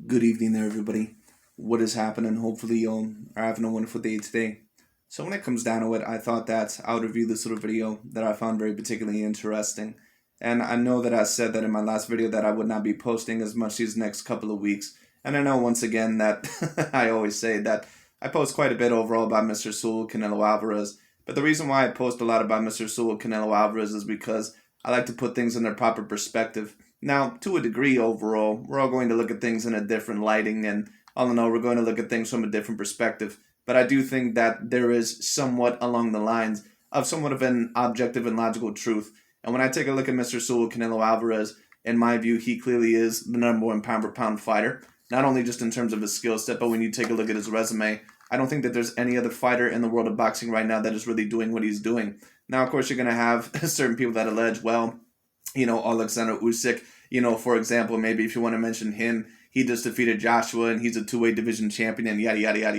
Good evening there, everybody. What is happening? Hopefully, you are having a wonderful day today. So, when it comes down to it, I thought that I would review this little video that I found very particularly interesting. And I know that I said that in my last video that I would not be posting as much these next couple of weeks. And I know once again that I always say that I post quite a bit overall about Mr. Sewell Canelo Alvarez. But the reason why I post a lot about Mr. Sewell Canelo Alvarez is because I like to put things in their proper perspective. Now, to a degree overall, we're all going to look at things in a different lighting, and all in all, we're going to look at things from a different perspective. But I do think that there is somewhat along the lines of somewhat of an objective and logical truth. And when I take a look at Mr. Sewell Canelo Alvarez, in my view, he clearly is the number one pound for pound fighter. Not only just in terms of his skill set, but when you take a look at his resume, I don't think that there's any other fighter in the world of boxing right now that is really doing what he's doing. Now, of course, you're going to have certain people that allege, well, Alexander Usyk, for example, maybe if you want to mention him, he just defeated Joshua and he's a two-weight division champion and yada, yada, yada,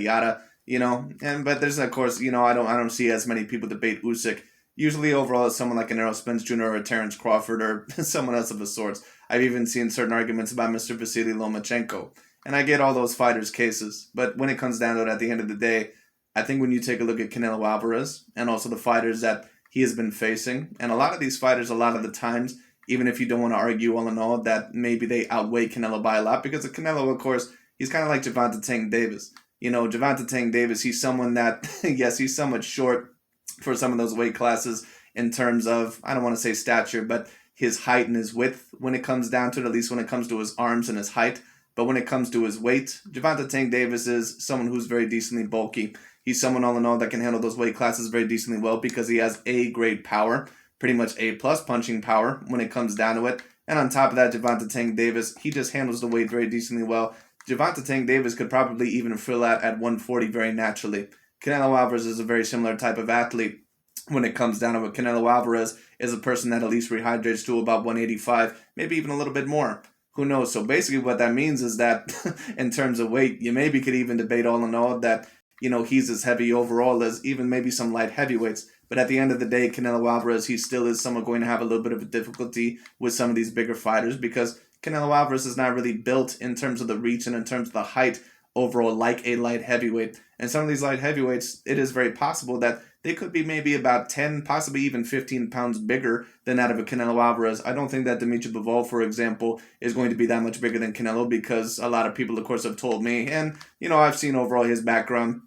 yada, but there's, of course, I don't see as many people debate Usyk. Usually overall it's someone like an Errol Spence Jr. or a Terrence Crawford or someone else of the sorts. I've even seen certain arguments about Mr. Vasily Lomachenko. And I get all those fighters' cases, but when it comes down to it at the end of the day, I think when you take a look at Canelo Alvarez and also the fighters that he has been facing, and a lot of these fighters, a lot of the times, even if you don't want to argue all in all, that maybe they outweigh Canelo by a lot, because of Canelo, of course, he's kind of like Gervonta Tank Davis. Gervonta Tank Davis, he's someone that, yes, he's somewhat short for some of those weight classes in terms of, I don't want to say stature, but his height and his width when it comes down to it, at least when it comes to his arms and his height. But when it comes to his weight, Gervonta Tank Davis is someone who's very decently bulky. He's someone all in all that can handle those weight classes very decently well because he has A-grade power, pretty much A-plus punching power when it comes down to it. And on top of that, Gervonta Tank Davis, he just handles the weight very decently well. Gervonta Tank Davis could probably even fill out at 140 very naturally. Canelo Alvarez is a very similar type of athlete when it comes down to it. Canelo Alvarez is a person that at least rehydrates to about 185, maybe even a little bit more. Who knows? So basically what that means is that in terms of weight, you maybe could even debate all in all that, he's as heavy overall as even maybe some light heavyweights. But at the end of the day, Canelo Alvarez, he still is someone going to have a little bit of a difficulty with some of these bigger fighters because Canelo Alvarez is not really built in terms of the reach and in terms of the height overall like a light heavyweight. And some of these light heavyweights, it is very possible that they could be maybe about 10, possibly even 15 pounds bigger than that of a Canelo Alvarez. I don't think that Dimitri Bivol, for example, is going to be that much bigger than Canelo because a lot of people, of course, have told me, and, I've seen overall his background.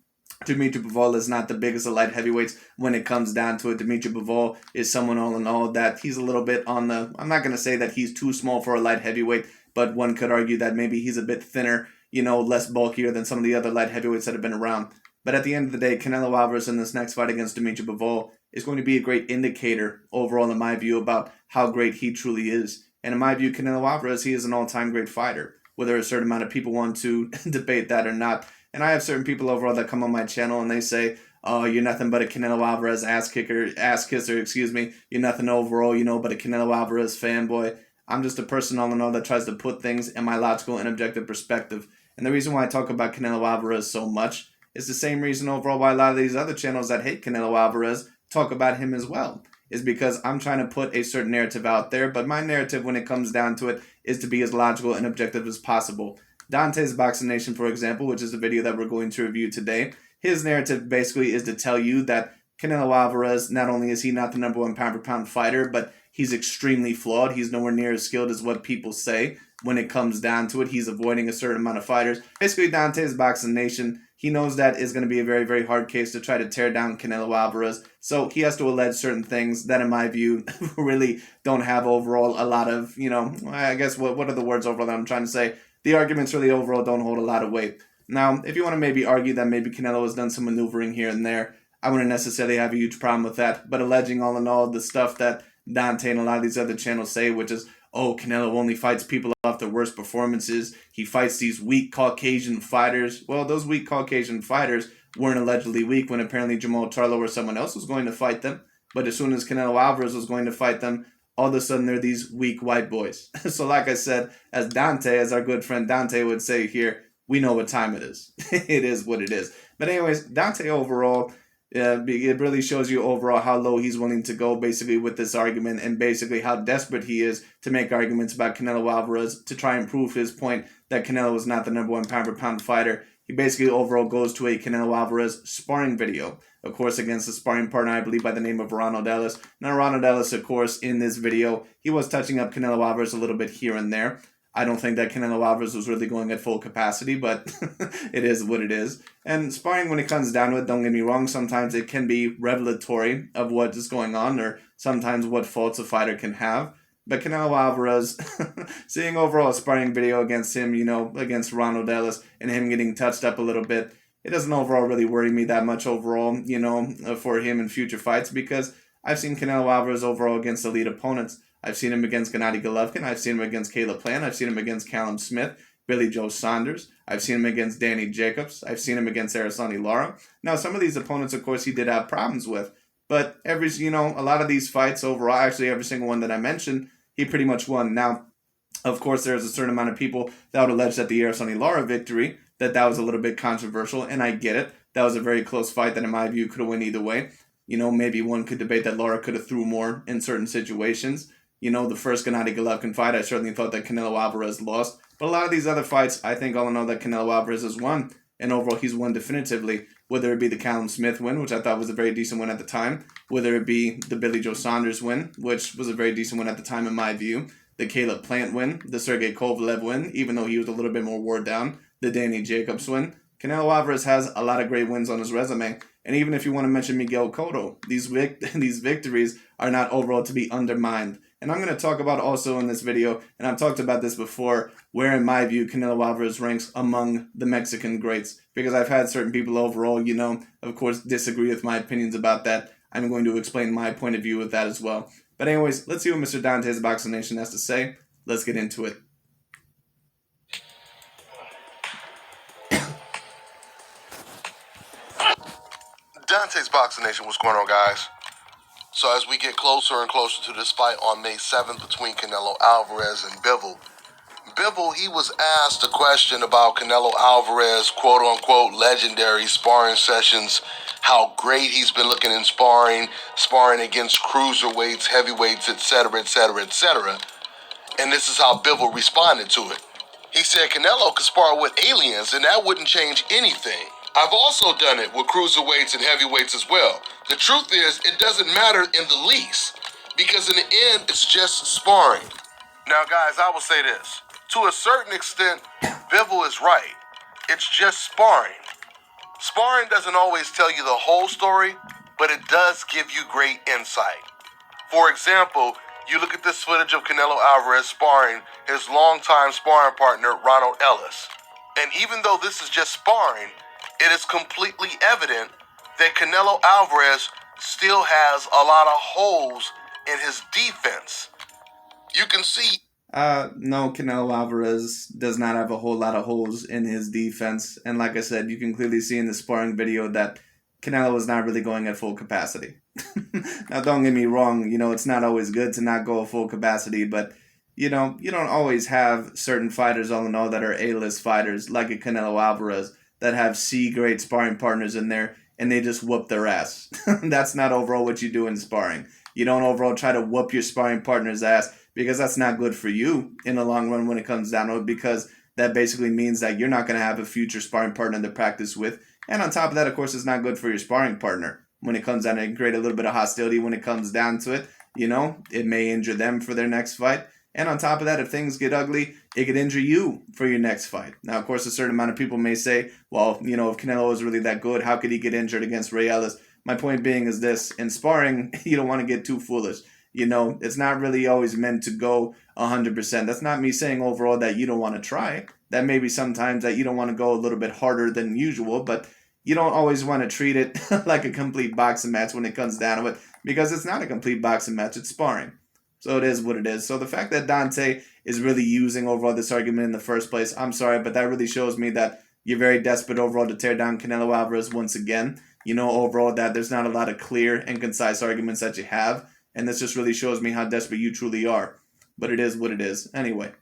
Dimitri Bivol is not the biggest of light heavyweights when it comes down to it. Dimitri Bivol is someone all in all that he's a little bit on the, I'm not going to say that he's too small for a light heavyweight, but one could argue that maybe he's a bit thinner, less bulkier than some of the other light heavyweights that have been around. But at the end of the day, Canelo Alvarez in this next fight against Dimitri Bivol is going to be a great indicator overall, in my view, about how great he truly is. And in my view, Canelo Alvarez, he is an all-time great fighter. Whether a certain amount of people want to debate that or not. And I have certain people overall that come on my channel and they say, oh, you're nothing but a Canelo Alvarez ass kisser, excuse me. You're nothing overall, but a Canelo Alvarez fanboy. I'm just a person all in all that tries to put things in my logical and objective perspective. And the reason why I talk about Canelo Alvarez so much is the same reason overall why a lot of these other channels that hate Canelo Alvarez talk about him as well. Is because I'm trying to put a certain narrative out there, but my narrative when it comes down to it is to be as logical and objective as possible. Dante's Boxing Nation, for example, which is the video that we're going to review today, his narrative basically is to tell you that Canelo Alvarez, not only is he not the number one pound for pound fighter, but he's extremely flawed. He's nowhere near as skilled as what people say. When it comes down to it, he's avoiding a certain amount of fighters. Basically, Dante's Boxing Nation, he knows that is going to be a very, very hard case to try to tear down Canelo Alvarez. So he has to allege certain things that, in my view, really don't have overall a lot of, I guess, what are the words overall that I'm trying to say? The arguments really overall don't hold a lot of weight. Now, if you want to maybe argue that maybe Canelo has done some maneuvering here and there, I wouldn't necessarily have a huge problem with that. But alleging all in all the stuff that Dante and a lot of these other channels say, which is, oh, Canelo only fights people off their worst performances. He fights these weak Caucasian fighters. Well, those weak Caucasian fighters weren't allegedly weak when apparently Jamal Charlo or someone else was going to fight them. But as soon as Canelo Alvarez was going to fight them, all of a sudden they're these weak white boys. So like I said, as our good friend Dante would say here, we know what time it is. It is what it is. But anyways, Dante overall, It really shows you overall how low he's willing to go basically with this argument, and basically how desperate he is to make arguments about Canelo Alvarez to try and prove his point that Canelo is not the number one pound for pound fighter. He basically overall goes to a Canelo Alvarez sparring video, of course, against a sparring partner, I believe, by the name of Ronald Ellis. Now, Ronald Ellis, of course, in this video, he was touching up Canelo Alvarez a little bit here and there. I don't think that Canelo Alvarez was really going at full capacity, but it is what it is. And sparring, when it comes down to it, don't get me wrong, sometimes it can be revelatory of what is going on, or sometimes what faults a fighter can have. But Canelo Alvarez, seeing overall a sparring video against him, against Ronald Ellis, and him getting touched up a little bit, it doesn't overall really worry me that much overall, for him in future fights, because I've seen Canelo Alvarez overall against elite opponents. I've seen him against Gennady Golovkin. I've seen him against Caleb Plant. I've seen him against Callum Smith, Billy Joe Saunders. I've seen him against Danny Jacobs. I've seen him against Araceli Lara. Now, some of these opponents, of course, he did have problems with. But a lot of these fights overall, actually every single one that I mentioned, he pretty much won. Now, of course, there's a certain amount of people that would allege that the Araceli Lara victory, that was a little bit controversial, and I get it. That was a very close fight that, in my view, could have won either way. Maybe one could debate that Lara could have threw more in certain situations. The first Gennady Golovkin fight, I certainly thought that Canelo Alvarez lost. But a lot of these other fights, I think all in all that Canelo Alvarez has won. And overall, he's won definitively. Whether it be the Callum Smith win, which I thought was a very decent win at the time. Whether it be the Billy Joe Saunders win, which was a very decent win at the time in my view. The Caleb Plant win. The Sergey Kovalev win, even though he was a little bit more wore down. The Danny Jacobs win. Canelo Alvarez has a lot of great wins on his resume. And even if you want to mention Miguel Cotto, these victories are not overall to be undermined. And I'm going to talk about also in this video, and I've talked about this before, where in my view Canelo Alvarez ranks among the Mexican greats. Because I've had certain people overall, of course, disagree with my opinions about that. I'm going to explain my point of view with that as well. But anyways, let's see what Mr. Dante's Boxing Nation has to say. Let's get into it. Dante's Boxing Nation, what's going on, guys? So as we get closer and closer to this fight on May 7th between Canelo Alvarez and Bivol, he was asked a question about Canelo Alvarez, quote-unquote, legendary sparring sessions, how great he's been looking in sparring against cruiserweights, heavyweights, etc., etc., etc. And this is how Bivol responded to it. He said Canelo could spar with aliens, and that wouldn't change anything. I've also done it with cruiserweights and heavyweights as well. The truth is, it doesn't matter in the least, because in the end, it's just sparring. Now, guys, I will say this. To a certain extent, Bivol is right. It's just sparring. Sparring doesn't always tell you the whole story, but it does give you great insight. For example, you look at this footage of Canelo Alvarez sparring his longtime sparring partner, Ronald Ellis. And even though this is just sparring, it is completely evident that Canelo Alvarez still has a lot of holes in his defense. You can see... No, Canelo Alvarez does not have a whole lot of holes in his defense. And like I said, you can clearly see in the sparring video that Canelo is not really going at full capacity. Now, don't get me wrong, it's not always good to not go at full capacity, but, you don't always have certain fighters, all in all, that are A-list fighters, like a Canelo Alvarez, that have C-grade sparring partners in there, and they just whoop their ass. That's not overall what you do in sparring. You don't overall try to whoop your sparring partner's ass, because that's not good for you in the long run when it comes down to it, because that basically means that you're not going to have a future sparring partner to practice with. And on top of that, of course, it's not good for your sparring partner when it comes down to it. Create a little bit of hostility when it comes down to it. It may injure them for their next fight. And on top of that, if things get ugly, it could injure you for your next fight. Now, of course, a certain amount of people may say, well, if Canelo is really that good, how could he get injured against Ray Ellis? My point being is this: in sparring, you don't want to get too foolish. It's not really always meant to go 100%. That's not me saying overall that you don't want to try. That may be sometimes that you don't want to go a little bit harder than usual, but you don't always want to treat it like a complete boxing match when it comes down to it, because it's not a complete boxing match, it's sparring. So it is what it is. So the fact that Dante is really using overall this argument in the first place, I'm sorry, but that really shows me that you're very desperate overall to tear down Canelo Alvarez once again. Overall that there's not a lot of clear and concise arguments that you have. And this just really shows me how desperate you truly are. But it is what it is. Anyway.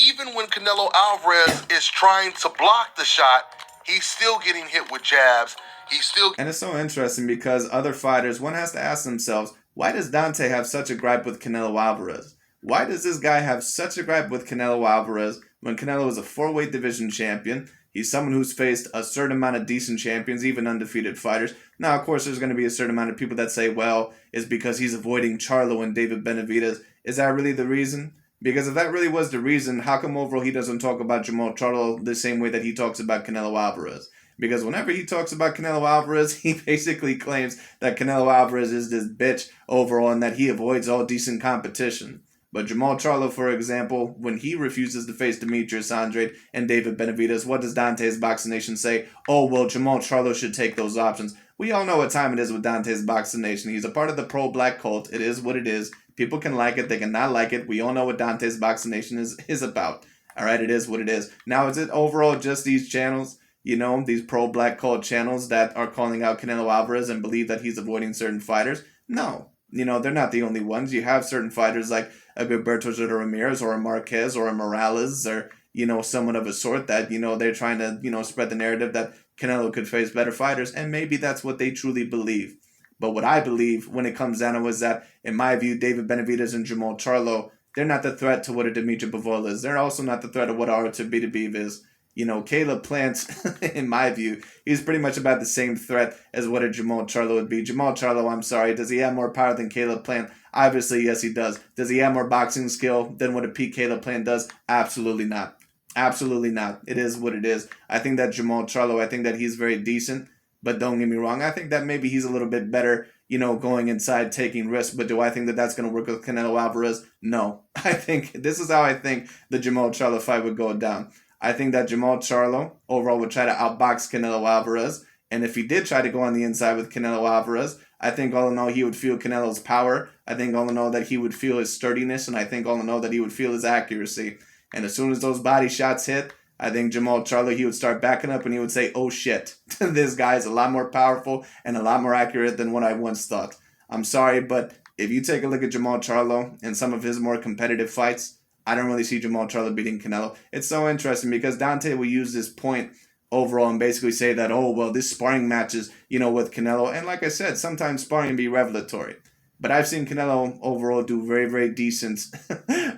Even when Canelo Alvarez is trying to block the shot, he's still getting hit with jabs. He still. And it's so interesting because other fighters, one has to ask themselves, why does Dante have such a gripe with Canelo Alvarez? Why does this guy have such a gripe with Canelo Alvarez when Canelo is a four-weight division champion? He's someone who's faced a certain amount of decent champions, even undefeated fighters. Now, of course, there's going to be a certain amount of people that say, well, it's because he's avoiding Charlo and David Benavidez. Is that really the reason? Because if that really was the reason, how come overall he doesn't talk about Jamal Charlo the same way that he talks about Canelo Alvarez? Because whenever he talks about Canelo Alvarez, he basically claims that Canelo Alvarez is this bitch overall and that he avoids all decent competition. But Jamal Charlo, for example, when he refuses to face Demetrius Andrade and David Benavidez, what does Dante's Boxing Nation say? Oh, well, Jamal Charlo should take those options. We all know what time it is with Dante's Boxing Nation. He's a part of the pro-black cult. It is what it is. People can like it. They can not like it. We all know what Dante's Boxing Nation is about. All right, it is what it is. Now, is it overall just these channels? You know, these pro-black cult channels that are calling out Canelo Alvarez and believe that he's avoiding certain fighters? No. You know, they're not the only ones. You have certain fighters like a Gilberto Jota Ramirez or a Marquez or a Morales or, you know, someone of a sort that, you know, they're trying to, you know, spread the narrative that Canelo could face better fighters. And maybe that's what they truly believe. But what I believe when it comes down to is that, in my view, David Benavidez and Jamal Charlo, they're not the threat to what a Dimitri Bivol is. They're also not the threat of what Artur Beterbiev is. You know, Caleb Plant, in my view, he's pretty much about the same threat as what a Jamal Charlo would be. Jamal Charlo, I'm sorry, does he have more power than Caleb Plant? Obviously, yes, he does. Does he have more boxing skill than what a Pete Caleb Plant does? Absolutely not. Absolutely not. It is what it is. I think that Jamal Charlo, I think that he's very decent, but don't get me wrong. I think that maybe he's a little bit better, you know, going inside, taking risks. But do I think that that's going to work with Canelo Alvarez? No. I think this is how I think the Jamal Charlo fight would go down. I think that Jamal Charlo overall would try to outbox Canelo Alvarez. And if he did try to go on the inside with Canelo Alvarez, I think all in all he would feel Canelo's power. I think all in all that he would feel his sturdiness. And I think all in all that he would feel his accuracy. And as soon as those body shots hit, I think Jamal Charlo, he would start backing up and he would say, oh shit, this guy is a lot more powerful and a lot more accurate than what I once thought. I'm sorry, but if you take a look at Jamal Charlo and some of his more competitive fights, I don't really see Jamal Charlo beating Canelo. It's so interesting because Dante will use this point overall and basically say that, oh, well, this sparring matches, you know, with Canelo. And like I said, sometimes sparring can be revelatory. But I've seen Canelo overall do very, very decent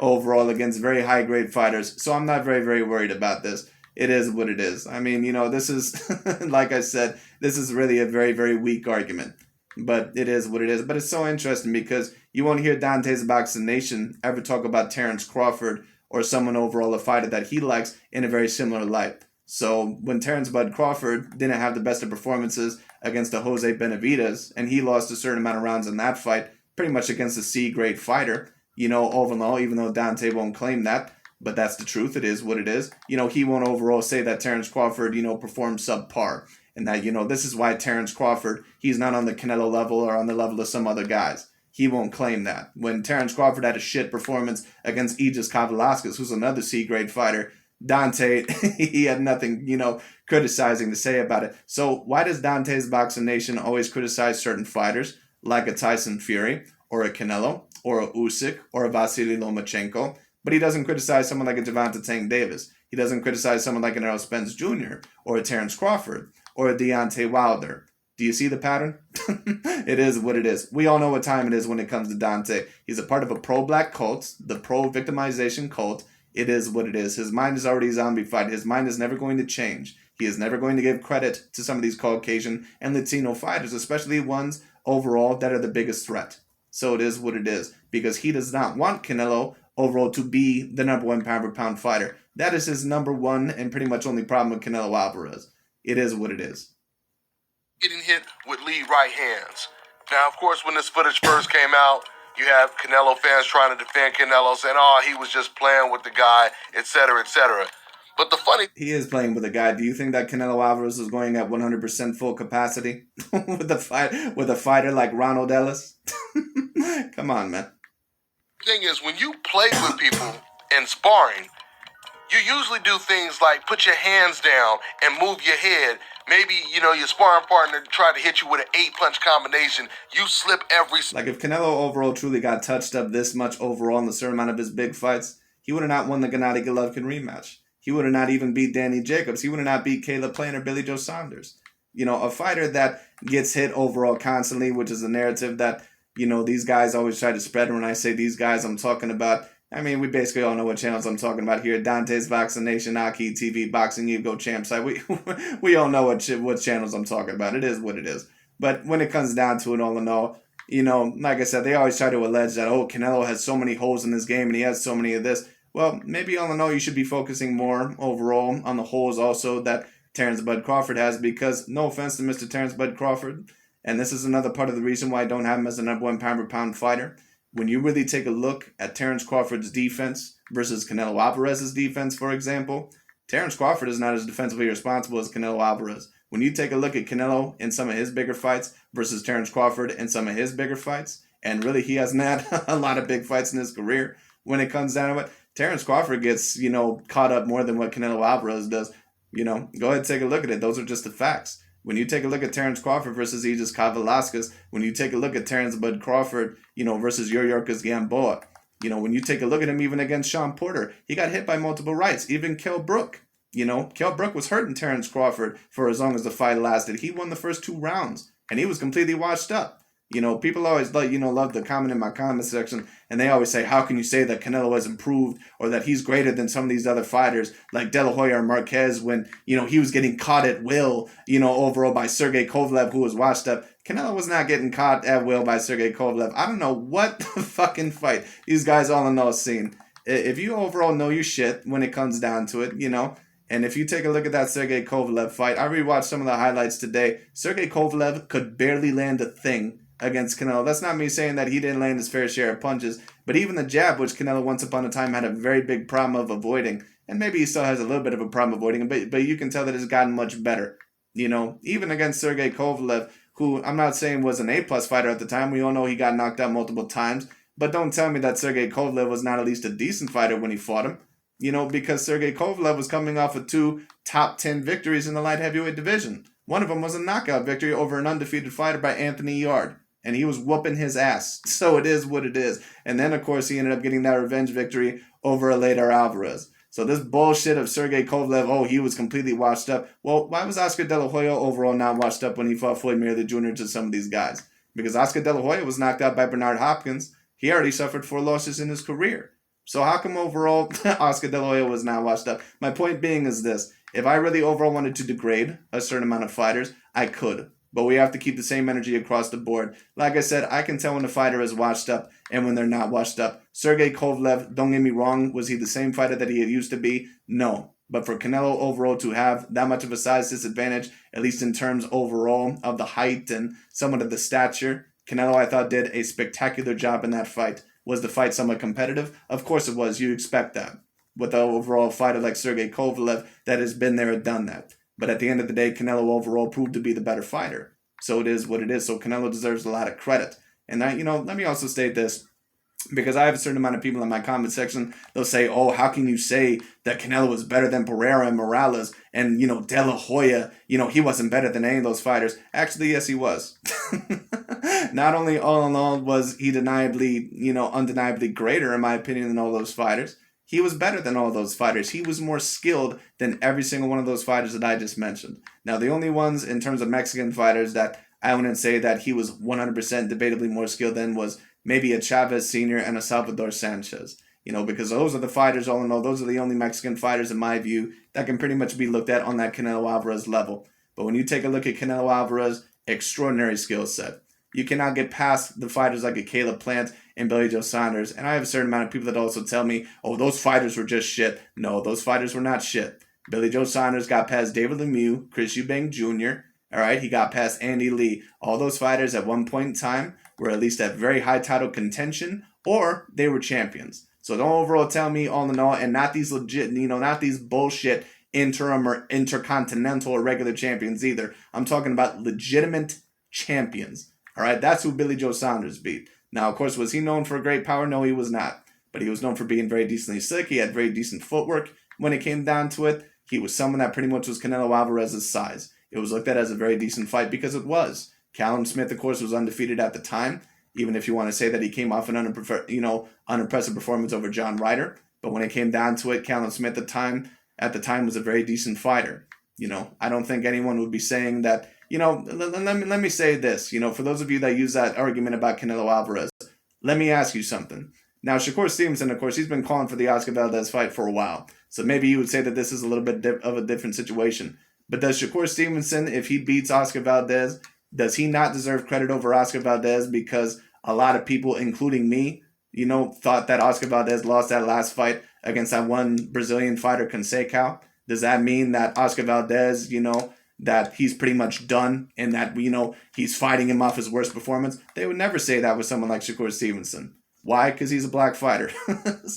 overall against very high-grade fighters. So I'm not very, very worried about this. It is what it is. I mean, you know, this is, like I said, this is really a very, very weak argument. But it is what it is. But it's so interesting because you won't hear Dante's Boxing Nation ever talk about Terrence Crawford or someone overall, a fighter that he likes, in a very similar light. So when Terrence Bud Crawford didn't have the best of performances against a Jose Benavidez, and he lost a certain amount of rounds in that fight, pretty much against a C-grade fighter, you know, overall, even though Dante won't claim that, but that's the truth, it is what it is. You know, he won't overall say that Terrence Crawford, you know, performed subpar. And that, you know, this is why Terrence Crawford, he's not on the Canelo level or on the level of some other guys. He won't claim that. When Terrence Crawford had a shit performance against Aegis Kavalauskas, who's another C-grade fighter, Dante, he had nothing, you know, criticizing to say about it. So why does Dante's Boxing Nation always criticize certain fighters like a Tyson Fury or a Canelo or a Usyk or a Vasily Lomachenko, but he doesn't criticize someone like a Gervonta Tank Davis? He doesn't criticize someone like an Errol Spence Jr. or a Terrence Crawford or a Deontay Wilder. Do you see the pattern? It is what it is. We all know what time it is when it comes to Dante. He's a part of a pro-black cult, the pro-victimization cult. It is what it is. His mind is already zombified. His mind is never going to change. He is never going to give credit to some of these Caucasian and Latino fighters, especially ones overall that are the biggest threat. So it is what it is, because he does not want Canelo overall to be the number one pound-for-pound fighter. That is his number one and pretty much only problem with Canelo Alvarez. It is what it is. Getting hit with lead right hands. Now, of course, when this footage first came out, you have Canelo fans trying to defend Canelo, saying, oh, he was just playing with the guy, etc., etc. But the funny... He is playing with a guy. Do you think that Canelo Alvarez is going at 100% full capacity with a fighter like Ronald Ellis? Come on, man. Thing is, when you play with people in sparring, you usually do things like put your hands down and move your head. Maybe, you know, your sparring partner tried to hit you with an 8-punch combination. You slip every... Like, if Canelo overall truly got touched up this much overall in the certain amount of his big fights, he would have not won the Gennady Golovkin rematch. He would have not even beat Danny Jacobs. He would have not beat Caleb Plant or Billy Joe Saunders. a fighter that gets hit overall constantly, which is a narrative that, these guys always try to spread. When I say these guys, I'm talking about, we basically all know what channels I'm talking about here. Dante's Boxing Nation, Aki TV, Boxing You, Go Champ site. We all know what channels I'm talking about. It is what it is. But when it comes down to it, all in all, like I said, they always try to allege that, Canelo has so many holes in this game and he has so many of this. Well, maybe all in all, you should be focusing more overall on the holes also that Terrence Bud Crawford has, because no offense to Mr. Terrence Bud Crawford, and this is another part of the reason why I don't have him as the number one pound for pound fighter. When you really take a look at Terrence Crawford's defense versus Canelo Alvarez's defense, for example, Terrence Crawford is not as defensively responsible as Canelo Alvarez. When you take a look at Canelo in some of his bigger fights versus Terrence Crawford in some of his bigger fights, and really he hasn't had a lot of big fights in his career, when it comes down to it, Terrence Crawford gets, caught up more than what Canelo Alvarez does. Go ahead and take a look at it. Those are just the facts. When you take a look at Terrence Crawford versus Aegis Velasquez, when you take a look at Terrence Bud Crawford, versus Yuriorkis Gamboa, when you take a look at him even against Sean Porter, he got hit by multiple rights. Even Kell Brook, Kell Brook was hurting Terrence Crawford for as long as the fight lasted. He won the first 2 rounds, and he was completely washed up. People always love to comment in my comment section, and they always say, how can you say that Canelo has improved or that he's greater than some of these other fighters like De La Hoya or Marquez when, he was getting caught at will, overall by Sergey Kovalev, who was washed up. Canelo was not getting caught at will by Sergey Kovalev. I don't know what fucking fight these guys all in all seen. If you overall know your shit when it comes down to it, and if you take a look at that Sergey Kovalev fight, I rewatched some of the highlights today. Sergey Kovalev could barely land a thing against Canelo. That's not me saying that he didn't land his fair share of punches, but even the jab, which Canelo once upon a time had a very big problem of avoiding, and maybe he still has a little bit of a problem avoiding, but you can tell that it's gotten much better. Even against Sergey Kovalev, who I'm not saying was an A-plus fighter at the time. We all know he got knocked out multiple times, but don't tell me that Sergey Kovalev was not at least a decent fighter when he fought him. Because Sergey Kovalev was coming off of 2 top 10 victories in the light heavyweight division. One of them was a knockout victory over an undefeated fighter by Anthony Yard. And he was whooping his ass. So it is what it is. And then, of course, he ended up getting that revenge victory over Eleider Alvarez. So this bullshit of Sergey Kovalev, he was completely washed up. Well, why was Oscar De La Hoya overall not washed up when he fought Floyd Mayweather Jr. to some of these guys? Because Oscar De La Hoya was knocked out by Bernard Hopkins. He already suffered 4 losses in his career. So how come overall Oscar De La Hoya was not washed up? My point being is this. If I really overall wanted to degrade a certain amount of fighters, I could. But we have to keep the same energy across the board. Like I said, I can tell when a fighter is washed up and when they're not washed up. Sergey Kovalev, don't get me wrong, was he the same fighter that he used to be? No. But for Canelo overall to have that much of a size disadvantage, at least in terms overall of the height and somewhat of the stature, Canelo, I thought, did a spectacular job in that fight. Was the fight somewhat competitive? Of course it was. You expect that. With an overall fighter like Sergey Kovalev that has been there and done that. But at the end of the day, Canelo overall proved to be the better fighter. So it is what it is. So Canelo deserves a lot of credit. And let me also state this, because I have a certain amount of people in my comment section, they'll say, how can you say that Canelo was better than Pereira and Morales and, De La Hoya, he wasn't better than any of those fighters. Actually, yes, he was. Not only all in all was he undeniably greater, in my opinion, than all those fighters, he was better than all those fighters. He was more skilled than every single one of those fighters that I just mentioned. Now, the only ones in terms of Mexican fighters that I wouldn't say that he was 100% debatably more skilled than was maybe a Chavez Sr. and a Salvador Sanchez. Because those are the fighters, all in all, those are the only Mexican fighters, in my view, that can pretty much be looked at on that Canelo Alvarez level. But when you take a look at Canelo Alvarez, extraordinary skill set. You cannot get past the fighters like a Caleb Plant and Billy Joe Saunders. And I have a certain amount of people that also tell me, those fighters were just shit. No, those fighters were not shit. Billy Joe Saunders got past David Lemieux, Chris Eubank Jr., all right? He got past Andy Lee. All those fighters at one point in time were at least at very high title contention, or they were champions. So don't overall tell me all in all, and not these legit, not these bullshit interim or intercontinental or regular champions either. I'm talking about legitimate champions. All right, that's who Billy Joe Saunders beat. Now, of course, was he known for great power? No, he was not. But he was known for being very decently slick. He had very decent footwork. When it came down to it, he was someone that pretty much was Canelo Alvarez's size. It was looked at as a very decent fight because it was. Callum Smith, of course, was undefeated at the time, even if you want to say that he came off an unimpressive performance over John Ryder. But when it came down to it, Callum Smith at the time was a very decent fighter. I don't think anyone would be saying that. Let me say this. For those of you that use that argument about Canelo Alvarez, let me ask you something. Now, Shakur Stevenson, of course, he's been calling for the Oscar Valdez fight for a while. So maybe you would say that this is a little bit of a different situation. But does Shakur Stevenson, if he beats Oscar Valdez, does he not deserve credit over Oscar Valdez because a lot of people, including me, thought that Oscar Valdez lost that last fight against that one Brazilian fighter, Conceição? Does that mean that Oscar Valdez, that he's pretty much done and that, he's fighting him off his worst performance? They would never say that with someone like Shakur Stevenson. Why? Because he's a black fighter.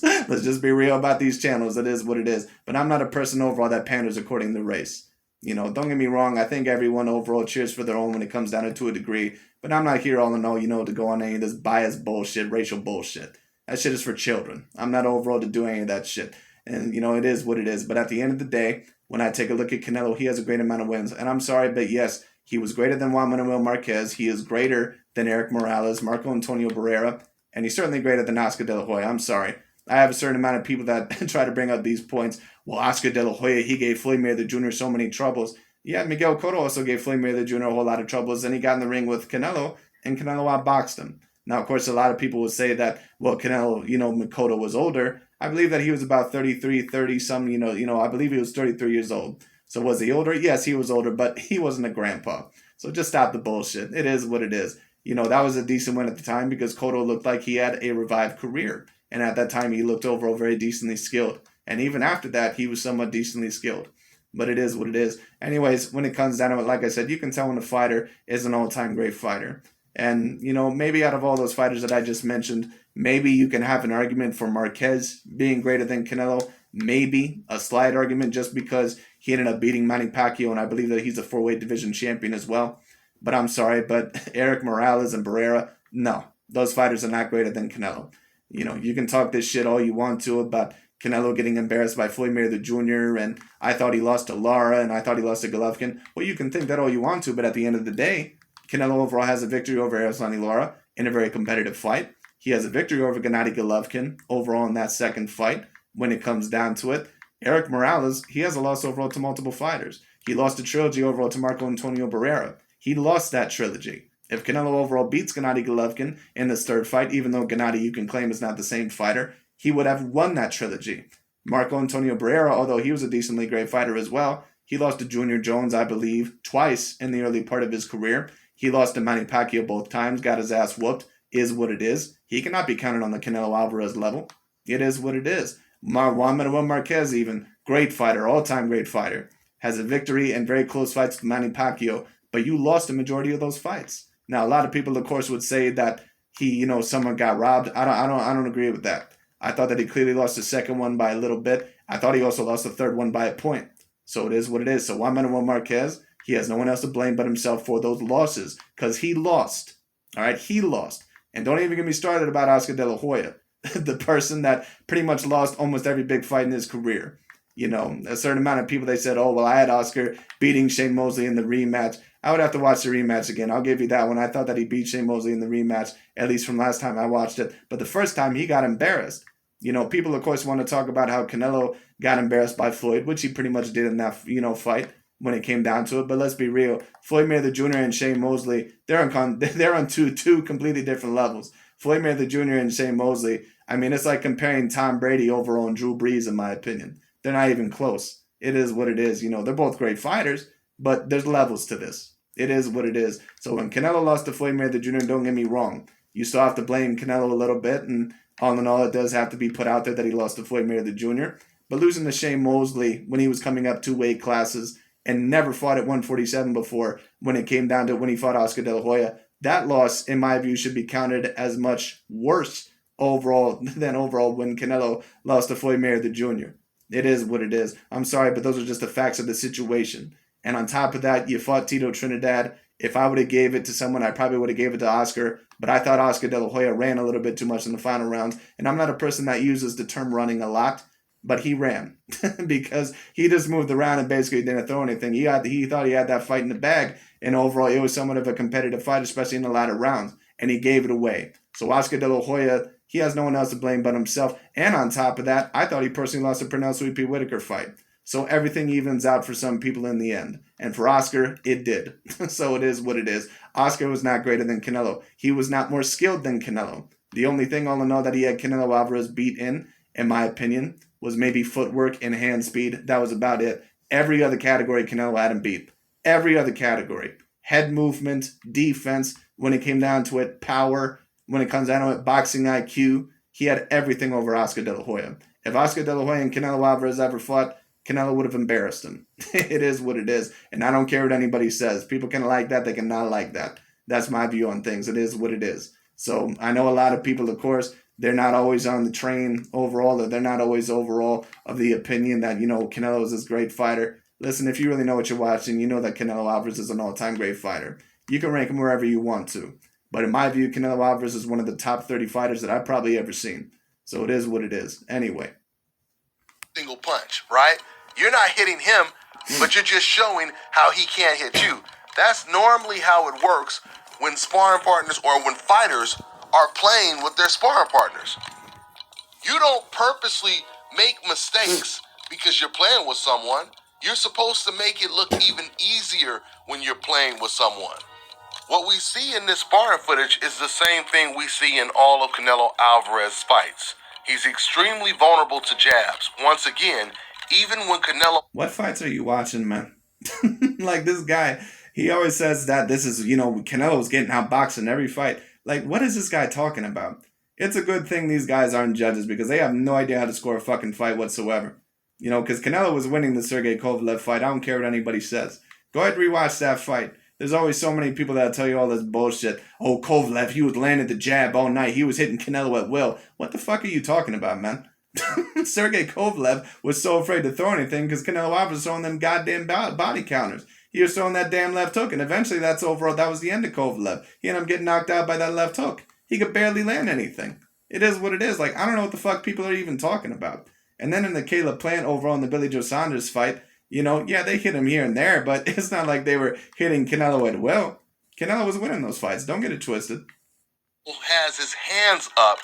Let's just be real about these channels. It is what it is. But I'm not a person overall that panders according to race. Don't get me wrong. I think everyone overall cheers for their own when it comes down to a degree. But I'm not here all in all, to go on any of this biased bullshit, racial bullshit. That shit is for children. I'm not overall to do any of that shit. And, it is what it is. But at the end of the day, when I take a look at Canelo, he has a great amount of wins. And I'm sorry, but yes, he was greater than Juan Manuel Marquez. He is greater than Eric Morales, Marco Antonio Barrera. And he's certainly greater than Oscar De La Hoya. I'm sorry. I have a certain amount of people that try to bring up these points. Well, Oscar De La Hoya, he gave Floyd Mayweather Jr. so many troubles. Yeah, Miguel Cotto also gave Floyd Mayweather Jr. a whole lot of troubles. Then he got in the ring with Canelo, and Canelo outboxed him. Now, of course, a lot of people would say that, well, Canelo, Cotto was older. I believe that he was about 33, 30-some, I believe he was 33 years old. So was he older? Yes, he was older, but he wasn't a grandpa. So just stop the bullshit. It is what it is. That was a decent win at the time because Cotto looked like he had a revived career. And at that time, he looked overall very decently skilled. And even after that, he was somewhat decently skilled. But it is what it is. Anyways, when it comes down to it, like I said, you can tell when a fighter is an all-time great fighter. And, maybe out of all those fighters that I just mentioned, maybe you can have an argument for Marquez being greater than Canelo. Maybe a slight argument just because he ended up beating Manny Pacquiao, and I believe that he's a 4-weight division champion as well. But I'm sorry, but Eric Morales and Barrera, no. Those fighters are not greater than Canelo. You can talk this shit all you want to about Canelo getting embarrassed by Floyd Mayweather Jr. and I thought he lost to Lara and I thought he lost to Golovkin. Well, you can think that all you want to, but at the end of the day, Canelo overall has a victory over Erislandy Lara in a very competitive fight. He has a victory over Gennady Golovkin overall in that second fight when it comes down to it. Eric Morales, he has a loss overall to multiple fighters. He lost a trilogy overall to Marco Antonio Barrera. He lost that trilogy. If Canelo overall beats Gennady Golovkin in this third fight, even though Gennady you can claim is not the same fighter, he would have won that trilogy. Marco Antonio Barrera, although he was a decently great fighter as well, he lost to Junior Jones, I believe, twice in the early part of his career. He lost to Manny Pacquiao both times, got his ass whooped, is what it is. He cannot be counted on the Canelo Alvarez level. It is what it is. Juan Manuel Marquez even, great fighter, all-time great fighter, has a victory and very close fights with Manny Pacquiao, but you lost the majority of those fights. Now, a lot of people, of course, would say that he, someone got robbed. I don't agree with that. I thought that he clearly lost the second one by a little bit. I thought he also lost the third one by a point. So it is what it is. So Juan Manuel Marquez, he has no one else to blame but himself for those losses because he lost. All right, he lost. And don't even get me started about Oscar De La Hoya, the person that pretty much lost almost every big fight in his career. A certain amount of people, they said, oh, well, I had Oscar beating Shane Mosley in the rematch. I would have to watch the rematch again. I'll give you that one. I thought that he beat Shane Mosley in the rematch, at least from last time I watched it. But the first time, he got embarrassed. People, of course, want to talk about how Canelo got embarrassed by Floyd, which he pretty much did in that, fight when it came down to it. But let's be real. Floyd Mayweather Jr. and Shane Mosley, they're on two completely different levels. Floyd Mayweather Jr. and Shane Mosley, I mean, it's like comparing Tom Brady overall and Drew Brees, in my opinion. They're not even close. It is what it is. They're both great fighters, but there's levels to this. It is what it is. So when Canelo lost to Floyd Mayweather Jr., don't get me wrong, you still have to blame Canelo a little bit, and all in all, it does have to be put out there that he lost to Floyd Mayweather Jr. But losing to Shane Mosley when he was coming up 2 weight classes and never fought at 147 before, when it came down to when he fought Oscar De La Hoya, that loss, in my view, should be counted as much worse overall than overall when Canelo lost to Floyd Mayweather Jr. It is what it is. I'm sorry, but those are just the facts of the situation. And on top of that, you fought Tito Trinidad. If I would have gave it to someone, I probably would have gave it to Oscar. But I thought Oscar De La Hoya ran a little bit too much in the final rounds. And I'm not a person that uses the term running a lot, but he ran because he just moved around and basically didn't throw anything. He thought he had that fight in the bag. And overall, it was somewhat of a competitive fight, especially in the latter rounds. And he gave it away. So Oscar De La Hoya, he has no one else to blame but himself. And on top of that, I thought he personally lost the Pernell Sweet P. Whitaker fight. So everything evens out for some people in the end. And for Oscar, it did. So it is what it is. Oscar was not greater than Canelo. He was not more skilled than Canelo. The only thing all in all that he had Canelo Alvarez beat in my opinion, was maybe footwork and hand speed. That was about it. Every other category Canelo had him beat. Every other category. Head movement, defense, when it came down to it, power, when it comes down to it, boxing IQ. He had everything over Oscar De La Hoya. If Oscar De La Hoya and Canelo Alvarez ever fought, Canelo would have embarrassed him. It is what it is. And I don't care what anybody says. People can like that. They can not like that. That's my view on things. It is what it is. So I know a lot of people, of course, they're not always on the train overall, or they're not always overall of the opinion that, Canelo is this great fighter. Listen, if you really know what you're watching, you know that Canelo Alvarez is an all-time great fighter. You can rank him wherever you want to. But in my view, Canelo Alvarez is one of the top 30 fighters that I've probably ever seen. So it is what it is. Anyway. Single punch, right? You're not hitting him, but you're just showing how he can't hit you. That's normally how it works when sparring partners or when fighters are playing with their sparring partners. You don't purposely make mistakes because you're playing with someone. You're supposed to make it look even easier when you're playing with someone. What we see in this sparring footage is the same thing we see in all of Canelo Alvarez's fights. He's extremely vulnerable to jabs. Once again, even when Canelo... What fights are you watching, man? Like, this guy, he always says that this is, Canelo's getting outboxed in every fight. Like, what is this guy talking about? It's a good thing these guys aren't judges because they have no idea how to score a fucking fight whatsoever. Because Canelo was winning the Sergey Kovalev fight. I don't care what anybody says. Go ahead and rewatch that fight. There's always so many people that tell you all this bullshit. Oh, Kovalev, he was landing the jab all night. He was hitting Canelo at will. What the fuck are you talking about, man? Sergey Kovalev was so afraid to throw anything because Canelo Alvarez was throwing them goddamn body counters. He was throwing that damn left hook, and eventually that was the end of Kovalev. He ended up getting knocked out by that left hook. He could barely land anything. It is what it is. Like, I don't know what the fuck people are even talking about. And then in the Caleb Plant overall in the Billy Joe Saunders fight, they hit him here and there, but it's not like they were hitting Canelo at will. Canelo was winning those fights. Don't get it twisted. Has his hands up.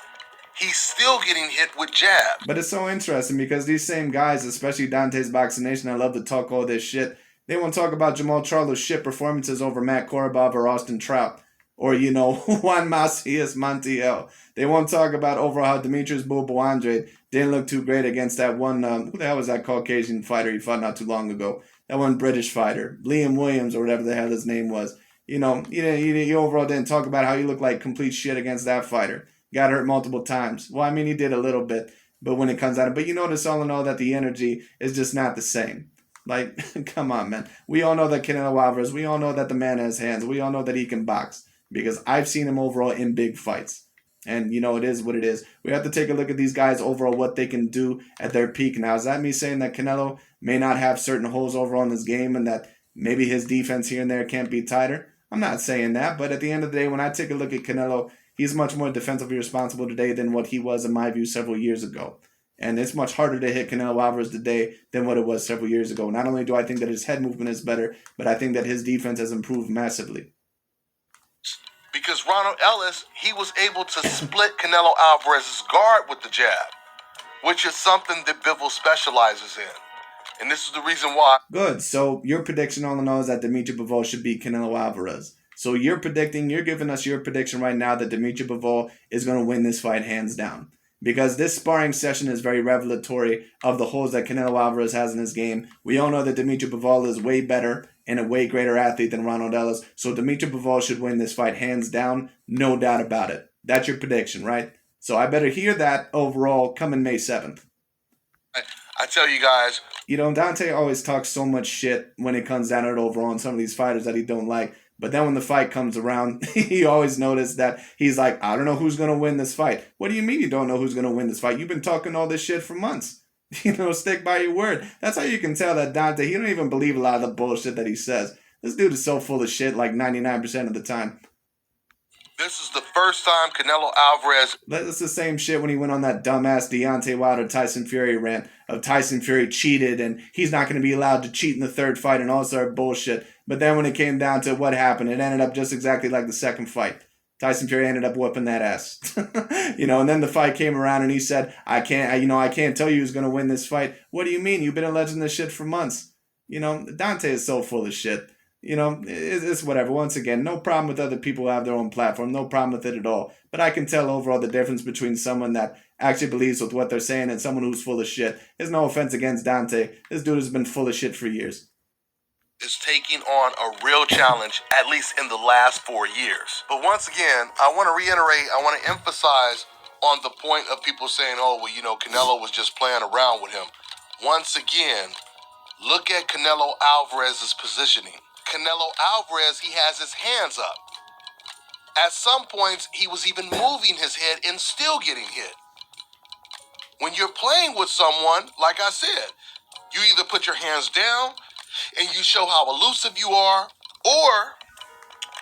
He's still getting hit with jabs. But it's so interesting because these same guys, especially Dante's Boxing Nation, I love to talk all this shit. They won't talk about Jamal Charlo's shit performances over Matt Korobov or Austin Trout. Or, Juan Macias Montiel. They won't talk about overall how Demetrius Bobo Andrade didn't look too great against that one, who the hell was that Caucasian fighter he fought not too long ago? That one British fighter, Liam Williams or whatever the hell his name was. You overall didn't talk about how he looked like complete shit against that fighter. Got hurt multiple times. Well, I mean, he did a little bit, but when it comes out, but you notice all in all that the energy is just not the same. Like, come on, man. We all know that Canelo Alvarez, we all know that the man has hands. We all know that he can box because I've seen him overall in big fights. And, it is what it is. We have to take a look at these guys overall, what they can do at their peak. Now, is that me saying that Canelo may not have certain holes overall in his game and that maybe his defense here and there can't be tighter? I'm not saying that, but at the end of the day, when I take a look at Canelo, he's much more defensively responsible today than what he was, in my view, several years ago. And it's much harder to hit Canelo Alvarez today than what it was several years ago. Not only do I think that his head movement is better, but I think that his defense has improved massively. Because Ronald Ellis, he was able to split Canelo Alvarez's guard with the jab, which is something that Bivol specializes in. And this is the reason why. Good. So your prediction all in all is that Dimitri Bivol should beat Canelo Alvarez. So you're giving us your prediction right now that Dimitri Bivol is going to win this fight hands down. Because this sparring session is very revelatory of the holes that Canelo Alvarez has in his game. We all know that Dimitri Bivol is way better and a way greater athlete than Ronald Ellis. So Dimitri Bivol should win this fight hands down, no doubt about it. That's your prediction, right? So I better hear that overall coming May 7th. I tell you guys. Dante always talks so much shit when it comes down to it overall on some of these fighters that he don't like. But then when the fight comes around, he always noticed that he's like, I don't know who's going to win this fight. What do you mean you don't know who's going to win this fight? You've been talking all this shit for months. Stick by your word. That's how you can tell that Dante, he don't even believe a lot of the bullshit that he says. This dude is so full of shit like 99% of the time. This is the first time Canelo Alvarez... That's the same shit when he went on that dumbass Deontay Wilder Tyson Fury rant of Tyson Fury cheated and he's not going to be allowed to cheat in the third fight and all sort of bullshit. But then when it came down to what happened, it ended up just exactly like the second fight. Tyson Fury ended up whooping that ass. And then the fight came around and he said, I can't tell you who's going to win this fight. What do you mean? You've been alleging this shit for months. Dante is so full of shit. It's whatever. Once again, no problem with other people who have their own platform. No problem with it at all. But I can tell overall the difference between someone that actually believes with what they're saying and someone who's full of shit. There's no offense against Dante. This dude has been full of shit for years. Is taking on a real challenge, at least in the last 4 years. But once again, I want to reiterate, I want to emphasize on the point of people saying, oh, well, Canelo was just playing around with him. Once again, look at Canelo Alvarez's positioning. Canelo Alvarez, he has his hands up. At some points, he was even moving his head and still getting hit. When you're playing with someone, like I said, you either put your hands down and you show how elusive you are, or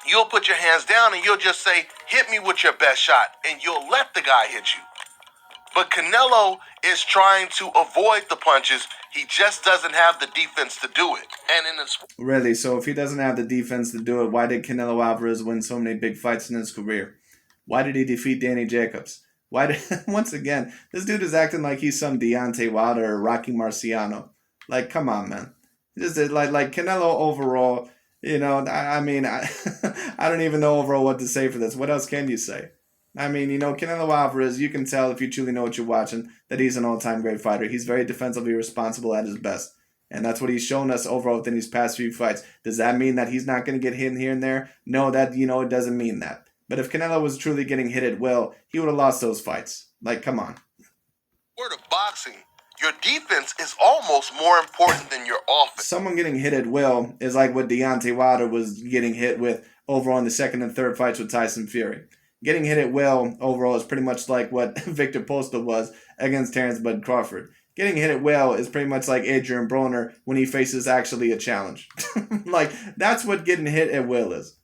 you'll put your hands down and you'll just say, hit me with your best shot, and you'll let the guy hit you. But Canelo is trying to avoid the punches. He just doesn't have the defense to do it. And in his Really, so if he doesn't have the defense to do it, why did Canelo Alvarez win so many big fights in his career? Why did he defeat Danny Jacobs? Once again, this dude is acting like he's some Deontay Wilder or Rocky Marciano. Like, come on, man. Just like Canelo overall, I mean, I don't even know overall what to say for this. What else can you say? I mean, Canelo Alvarez, you can tell if you truly know what you're watching that he's an all-time great fighter. He's very defensively responsible at his best. And that's what he's shown us overall within these past few fights. Does that mean that he's not going to get hit here and there? No, it doesn't mean that. But if Canelo was truly getting hit at will, he would have lost those fights. Like, come on. word of boxing, your defense is almost more important than your offense. Someone getting hit at will is like what Deontay Wilder was getting hit with overall in the second and third fights with Tyson Fury. Getting hit at will overall is pretty much like what Victor Postol was against Terrence Bud Crawford. Getting hit at will is pretty much like Adrian Broner when he faces actually a challenge. Like, that's what getting hit at will is.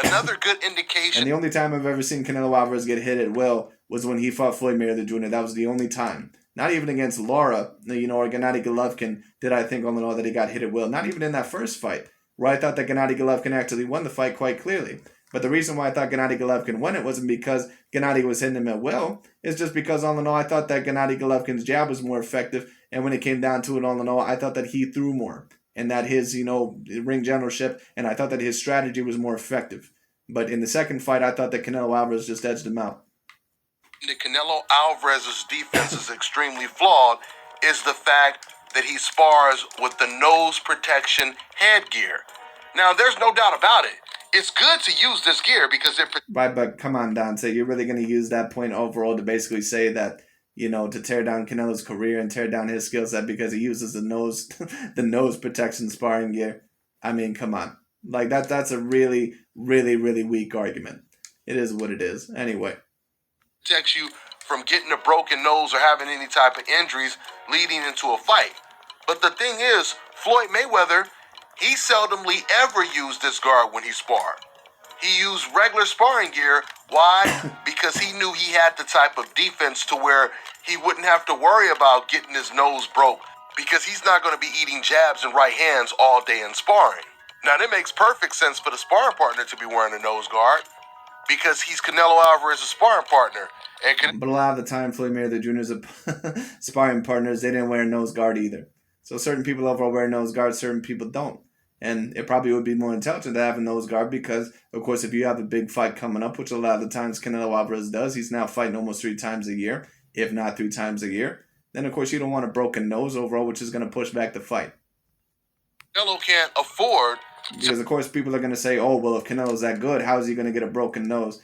Another good indication. And the only time I've ever seen Canelo Alvarez get hit at will was when he fought Floyd Mayweather Jr. That was the only time. Not even against Lara, or Gennady Golovkin did I think all in all that he got hit at will. Not even in that first fight, where I thought that Gennady Golovkin actually won the fight quite clearly. But the reason why I thought Gennady Golovkin won it wasn't because Gennady was hitting him at will. It's just because all in all I thought that Gennady Golovkin's jab was more effective. And when it came down to it all in all, I thought that he threw more. And that his, ring generalship, and I thought that his strategy was more effective. But in the second fight, I thought that Canelo Alvarez just edged him out. The Canelo Alvarez's defense is extremely flawed is the fact that he spars with the nose protection headgear. Now, there's no doubt about it. It's good to use this gear because it... Right, but come on, Dante. You're really going to use that point overall to basically say that, to tear down Canelo's career and tear down his skill set because he uses the nose the nose protection sparring gear. I mean, come on. Like, that's a really, really, really weak argument. It is what it is. Anyway. Protects you from getting a broken nose or having any type of injuries leading into a fight. But the thing is, Floyd Mayweather, he seldomly ever used this guard when he sparred. He used regular sparring gear. Why? Because he knew he had the type of defense to where he wouldn't have to worry about getting his nose broke because he's not going to be eating jabs and right hands all day in sparring. Now, that makes perfect sense for the sparring partner to be wearing a nose guard because he's Canelo Alvarez's sparring partner. But a lot of the time, Floyd Mayweather Jr.'s sparring partners, they didn't wear a nose guard either. So certain people overall wear nose guards, certain people don't. And it probably would be more intelligent to have a nose guard because, of course, if you have a big fight coming up, which a lot of the times Canelo Alvarez does, he's now fighting almost 3 times a year, if not 3 times a year. Then, of course, you don't want a broken nose overall, which is going to push back the fight. Canelo can't afford... Because, of course, people are going to say, oh, well, if Canelo's that good, how is he going to get a broken nose?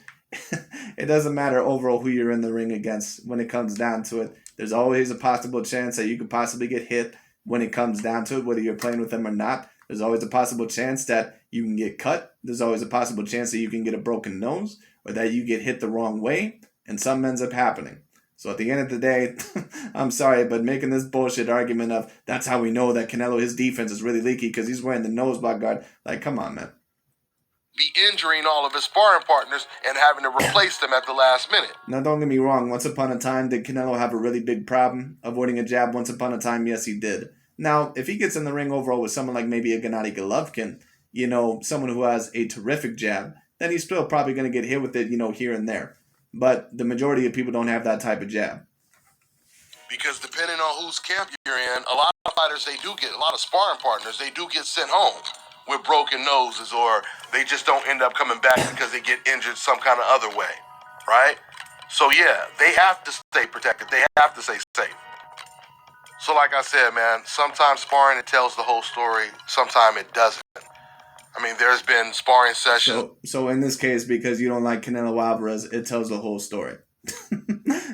It doesn't matter overall who you're in the ring against when it comes down to it. There's always a possible chance that you could possibly get hit when it comes down to it, whether you're playing with them or not. There's always a possible chance that you can get cut. There's always a possible chance that you can get a broken nose or that you get hit the wrong way, and something ends up happening. So at the end of the day, I'm sorry, but making this bullshit argument of that's how we know that Canelo, his defense is really leaky because he's wearing the nose block guard, like, come on, man. Be injuring all of his sparring partners and having to replace them at the last minute. Now, don't get me wrong. Once upon a time, did Canelo have a really big problem avoiding a jab? Once upon a time, yes, he did. Now, if he gets in the ring overall with someone like maybe a Gennady Golovkin, someone who has a terrific jab, then he's still probably going to get hit with it, here and there. But the majority of people don't have that type of jab. Because depending on whose camp you're in, a lot of fighters, a lot of sparring partners, they do get sent home with broken noses, or they just don't end up coming back because they get injured some kind of other way, right? So yeah, they have to stay protected. They have to stay safe. So like I said, man, sometimes sparring, it tells the whole story. Sometimes it doesn't. I mean, there's been sparring sessions. So in this case, because you don't like Canelo Alvarez, it tells the whole story.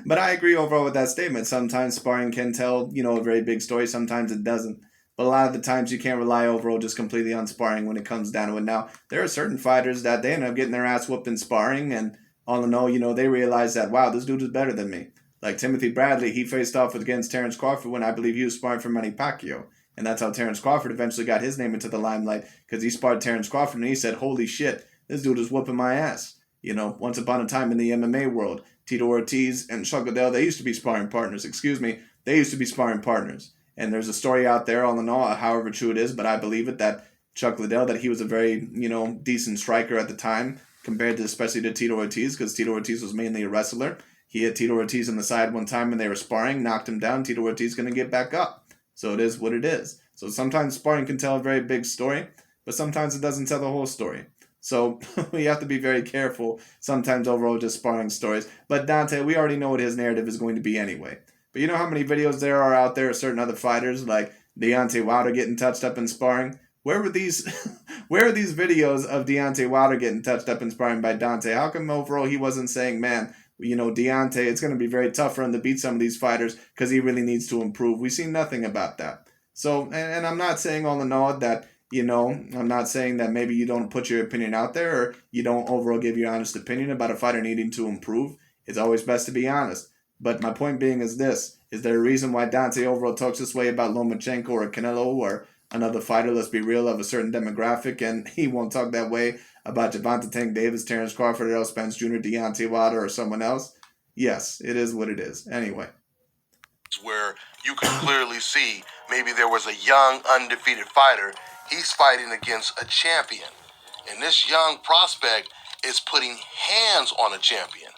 But I agree overall with that statement. Sometimes sparring can tell, a very big story. Sometimes it doesn't. But a lot of the times you can't rely overall just completely on sparring when it comes down to it. Now, there are certain fighters that they end up getting their ass whooped in sparring, and all in all, they realize that, wow, this dude is better than me. Like Timothy Bradley, he faced off against Terrence Crawford when I believe he was sparring for Manny Pacquiao. And that's how Terrence Crawford eventually got his name into the limelight, because he sparred Terrence Crawford and he said, holy shit, this dude is whooping my ass. Once upon a time in the MMA world, Tito Ortiz and Chuck Liddell, they used to be sparring partners. They used to be sparring partners. And there's a story out there, all in all, however true it is, but I believe it, that Chuck Liddell, that he was a very, decent striker at the time, compared to especially to Tito Ortiz, because Tito Ortiz was mainly a wrestler. He hit Tito Ortiz on the side one time when they were sparring, knocked him down. Tito Ortiz going to get back up. So it is what it is. So sometimes sparring can tell a very big story, but sometimes it doesn't tell the whole story. So we have to be very careful sometimes overall just sparring stories. But Dante, we already know what his narrative is going to be anyway. But you know how many videos there are out there of certain other fighters like Deontay Wilder getting touched up in sparring? Where are these videos of Deontay Wilder getting touched up in sparring by Dante? How come overall he wasn't saying, man, Deontay, it's going to be very tough for him to beat some of these fighters because he really needs to improve? We see nothing about that. So, and I'm not saying all in all that, I'm not saying that maybe you don't put your opinion out there or you don't overall give your honest opinion about a fighter needing to improve. It's always best to be honest. But my point being is this. Is there a reason why Dante overall talks this way about Lomachenko or Canelo or another fighter, let's be real, of a certain demographic, and he won't talk that way about Gervonta Tank Davis, Terrence Crawford, Errol Spence Jr., Deontay Wilder, or someone else? Yes, it is what it is. Anyway. Where you can clearly see maybe there was a young, undefeated fighter. He's fighting against a champion. And this young prospect is putting hands on a champion.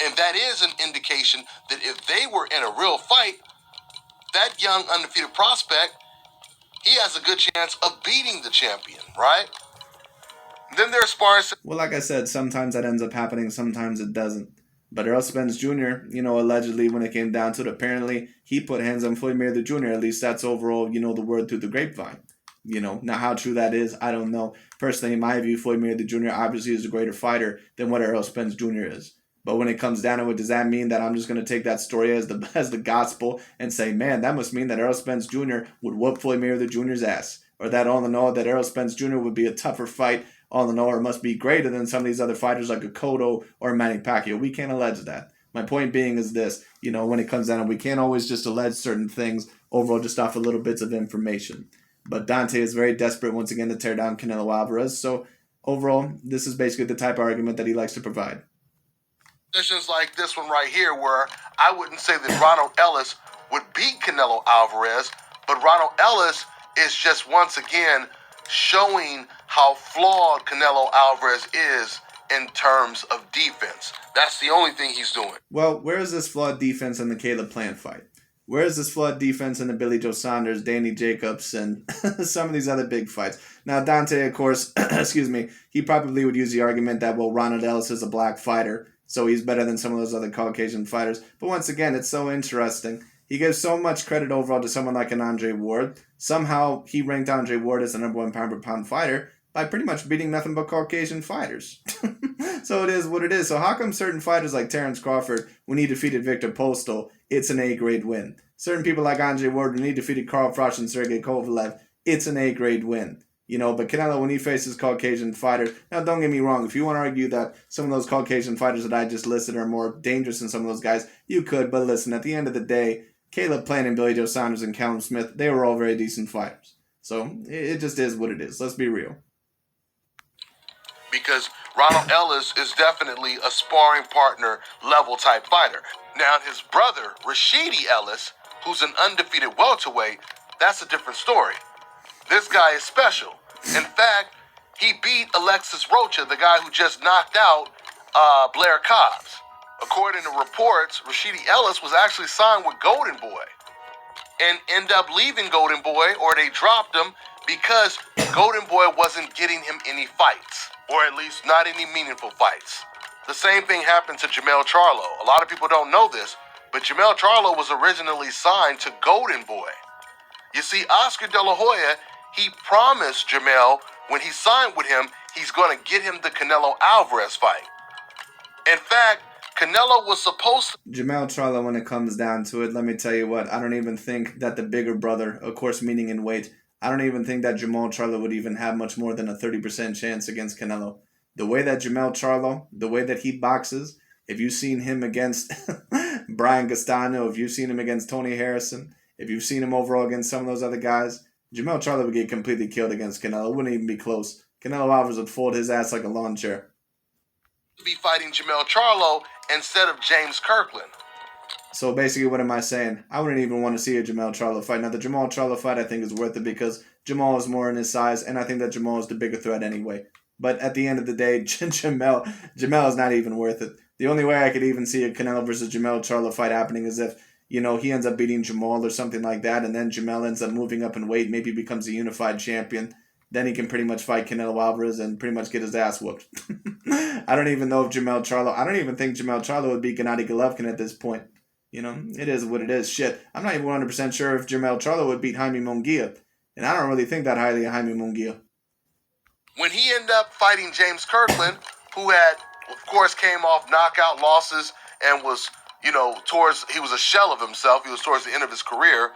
And that is an indication that if they were in a real fight, that young, undefeated prospect, he has a good chance of beating the champion, right? Then there's sparring. Well, like I said, sometimes that ends up happening, sometimes it doesn't. But Errol Spence Jr., allegedly when it came down to it, apparently he put hands on Floyd Mayweather Jr. At least that's overall, the word through the grapevine. Now how true that is, I don't know. Personally, in my view, Floyd Mayweather Jr. obviously is a greater fighter than what Errol Spence Jr. is. But when it comes down to it, does that mean that I'm just going to take that story as the gospel and say, man, that must mean that Errol Spence Jr. would whoop Floyd Mayweather Jr.'s ass? Or that all in all, that Errol Spence Jr. would be a tougher fight, all in all, or must be greater than some of these other fighters like a Cotto or Manny Pacquiao? We can't allege that. My point being is this, when it comes down to it, we can't always just allege certain things overall just off of little bits of information. But Dante is very desperate once again to tear down Canelo Alvarez. So overall, this is basically the type of argument that he likes to provide. Positions like this one right here, where I wouldn't say that Ronald Ellis would beat Canelo Alvarez, but Ronald Ellis is just once again showing how flawed Canelo Alvarez is in terms of defense. That's the only thing he's doing. Well, where is this flawed defense in the Caleb Plant fight? Where is this flawed defense in the Billy Joe Saunders, Danny Jacobs, and some of these other big fights? Now, Dante, of course, he probably would use the argument that, well, Ronald Ellis is a black fighter, so he's better than some of those other Caucasian fighters. But once again, it's so interesting. He gives so much credit overall to someone like an Andre Ward. Somehow, he ranked Andre Ward as the number one pound-per-pound fighter by pretty much beating nothing but Caucasian fighters. So it is what it is. So how come certain fighters like Terrence Crawford, when he defeated Victor Postal, it's an A-grade win? Certain people like Andre Ward, when he defeated Carl Froch and Sergey Kovalev, it's an A-grade win. But Canelo, when he faces Caucasian fighters, now don't get me wrong, if you want to argue that some of those Caucasian fighters that I just listed are more dangerous than some of those guys, you could, but listen, at the end of the day, Caleb Plant and Billy Joe Saunders and Callum Smith, they were all very decent fighters. So it just is what it is. Let's be real. Because Ronald Ellis is definitely a sparring partner level type fighter. Now his brother, Rashidi Ellis, who's an undefeated welterweight, that's a different story. This guy is special. In fact, He beat Alexis Rocha, the guy who just knocked out Blair Cobbs. According to reports, Rashidi Ellis was actually signed with Golden Boy and ended up leaving Golden Boy, or they dropped him because Golden Boy wasn't getting him any fights, or at least not any meaningful fights. The same thing happened to Jamel Charlo. A lot of people don't know this, but Jamel Charlo was originally signed to Golden Boy. You see, Oscar De La Hoya, he promised Jamel when he signed with him, he's going to get him the Canelo Alvarez fight. In fact, Canelo was supposed to... Jamel Charlo, when it comes down to it, let me tell you what, I don't even think that the bigger brother, of course meaning in weight, I don't even think that Jamel Charlo would even have much more than a 30% chance against Canelo. The way that Jamel Charlo, the way that he boxes, if you've seen him against Brian Castano, if you've seen him against Tony Harrison, if you've seen him overall against some of those other guys, Jamel Charlo would get completely killed against Canelo. It wouldn't even be close. Canelo Alvarez would fold his ass like a lawn chair. Be fighting Jamel Charlo instead of James Kirkland. So basically, what am I saying? I wouldn't even want to see a Jamel Charlo fight. Now, the Jamel Charlo fight, I think, is worth it because Jamal is more in his size, and I think that Jamal is the bigger threat anyway. But at the end of the day, Jamel is not even worth it. The only way I could even see a Canelo versus Jamel Charlo fight happening is if, he ends up beating Jamal or something like that, and then Jamel ends up moving up in weight, maybe becomes a unified champion. Then he can pretty much fight Canelo Alvarez and pretty much get his ass whooped. I don't even know if I don't even think Jamel Charlo would beat Gennady Golovkin at this point. It is what it is. Shit, I'm not even 100% sure if Jamel Charlo would beat Jaime Munguia. And I don't really think that highly of Jaime Munguia. When he ended up fighting James Kirkland, who had, of course, came off knockout losses and was, he was a shell of himself. He was towards the end of his career.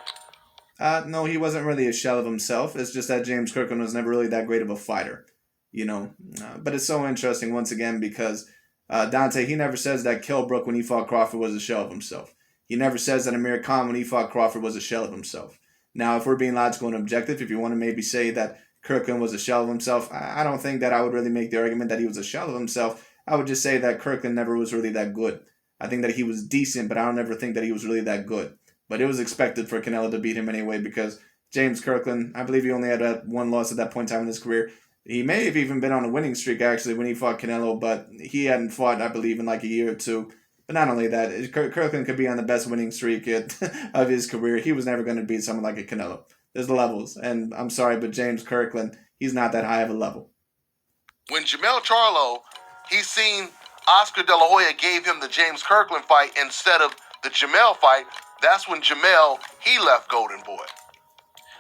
No, he wasn't really a shell of himself. It's just that James Kirkland was never really that great of a fighter. But it's so interesting, once again, because Dante, he never says that Kell Brook, when he fought Crawford, was a shell of himself. He never says that Amir Khan, when he fought Crawford, was a shell of himself. Now, if we're being logical and objective, if you want to maybe say that Kirkland was a shell of himself, I don't think that I would really make the argument that he was a shell of himself. I would just say that Kirkland never was really that good. I think that he was decent, but I don't ever think that he was really that good. But it was expected for Canelo to beat him anyway because James Kirkland, I believe he only had one loss at that point in time in his career. He may have even been on a winning streak, actually, when he fought Canelo, but he hadn't fought, I believe, in like a year or two. But not only that, Kirkland could be on the best winning streak of his career. He was never going to beat someone like a Canelo. There's levels, and I'm sorry, but James Kirkland, he's not that high of a level. When Jamel Charlo, he's seen Oscar De La Hoya gave him the James Kirkland fight instead of the Jamel fight, that's when Jamel, he left Golden Boy.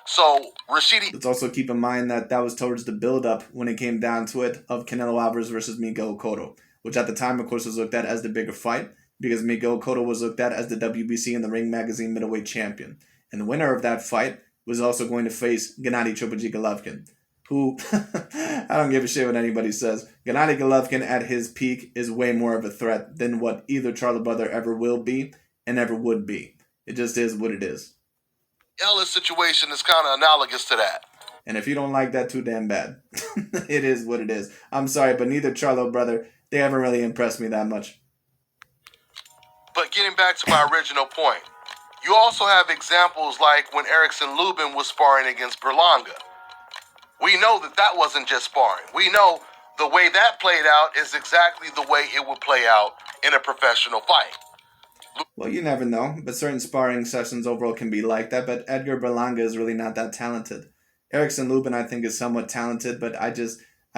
So, Rashidi... Let's also keep in mind that was towards the build-up, when it came down to it, of Canelo Alvarez versus Miguel Cotto, which at the time, of course, was looked at as the bigger fight, because Miguel Cotto was looked at as the WBC and the Ring Magazine middleweight champion. And the winner of that fight was also going to face Gennady Golovkin, who, I don't give a shit what anybody says. Gennady Golovkin at his peak is way more of a threat than what either Charlo brother ever will be and ever would be. It just is what it is. Ellis' situation is kind of analogous to that. And if you don't like that, too damn bad. It is what it is. I'm sorry, but neither Charlo brother, they haven't really impressed me that much. But getting back to my original point, you also have examples like when Erickson Lubin was sparring against Berlanga. We know that wasn't just sparring. We know the way that played out is exactly the way it would play out in a professional fight. Well, you never know, but certain sparring sessions overall can be like that, but Edgar Berlanga is really not that talented. Erickson Lubin, I think, is somewhat talented, but I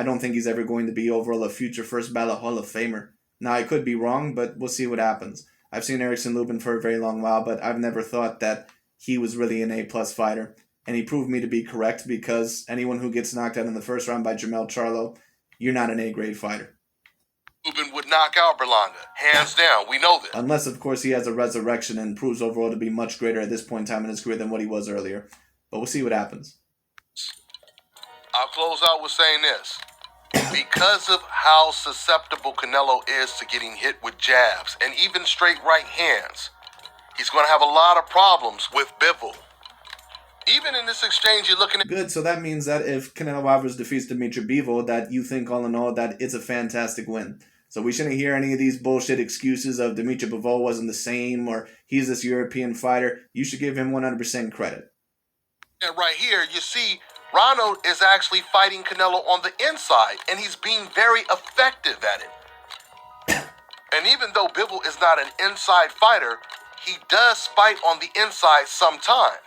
don't think he's ever going to be overall a future first ballot Hall of Famer. Now, I could be wrong, but we'll see what happens. I've seen Erickson Lubin for a very long while, but I've never thought that he was really an A-plus fighter. And he proved me to be correct, because anyone who gets knocked out in the first round by Jamel Charlo, you're not an A-grade fighter. Lubin would knock out Berlanga, hands down. We know this. Unless, of course, he has a resurrection and proves overall to be much greater at this point in time in his career than what he was earlier. But we'll see what happens. I'll close out with saying this. Because of how susceptible Canelo is to getting hit with jabs and even straight right hands, he's going to have a lot of problems with Bivol. Even in this exchange, you're looking at... Good, so that means that if Canelo Alvarez defeats Dimitri Bivol, that you think all in all that it's a fantastic win. So we shouldn't hear any of these bullshit excuses of Dimitri Bivol wasn't the same or he's this European fighter. You should give him 100% credit. And right here, you see Ronald is actually fighting Canelo on the inside, and he's being very effective at it. And even though Bivol is not an inside fighter, he does fight on the inside sometime.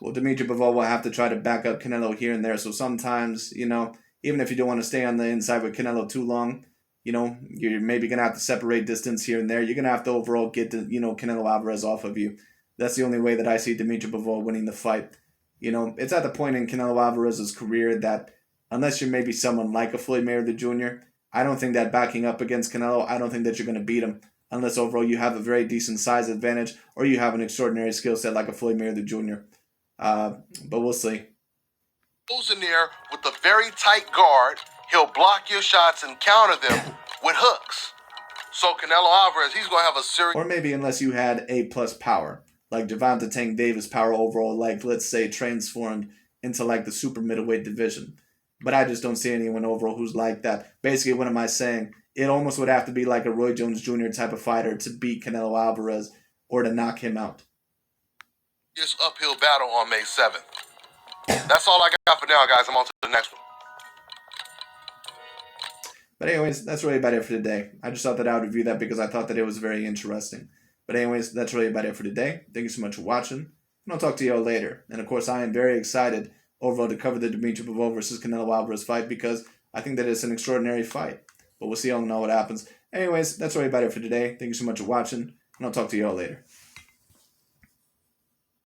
Well, Dimitri Bivol will have to try to back up Canelo here and there. So sometimes, even if you don't want to stay on the inside with Canelo too long, you're maybe going to have to separate distance here and there. You're going to have to overall get Canelo Alvarez off of you. That's the only way that I see Dimitri Bivol winning the fight. It's at the point in Canelo Alvarez's career that unless you're maybe someone like a Floyd Mayweather Jr., I don't think that backing up against Canelo, I don't think that you're going to beat him unless overall you have a very decent size advantage or you have an extraordinary skill set like a Floyd Mayweather Jr. But we'll see. Goes in there with a very tight guard. He'll block your shots and counter them with hooks. So Canelo Alvarez, he's going to have a serious... Or maybe unless you had A-plus power, like Gervonta Tank Davis power overall, like, let's say, transformed into, like, the super middleweight division. But I just don't see anyone overall who's like that. Basically, what am I saying? It almost would have to be like a Roy Jones Jr. type of fighter to beat Canelo Alvarez or to knock him out. This uphill battle on May 7th. That's all I got for now, guys. I'm on to the next one. But anyways, that's really about it for today. I just thought that I would review that because I thought that it was very interesting. But anyways, that's really about it for today. Thank you so much for watching, and I'll talk to you all later. And of course, I am very excited overall to cover the Dimitri Bivol versus Canelo Alvarez fight because I think that it's an extraordinary fight. But we'll see all know what happens. Anyways, that's really about it for today. Thank you so much for watching, and I'll talk to you all later.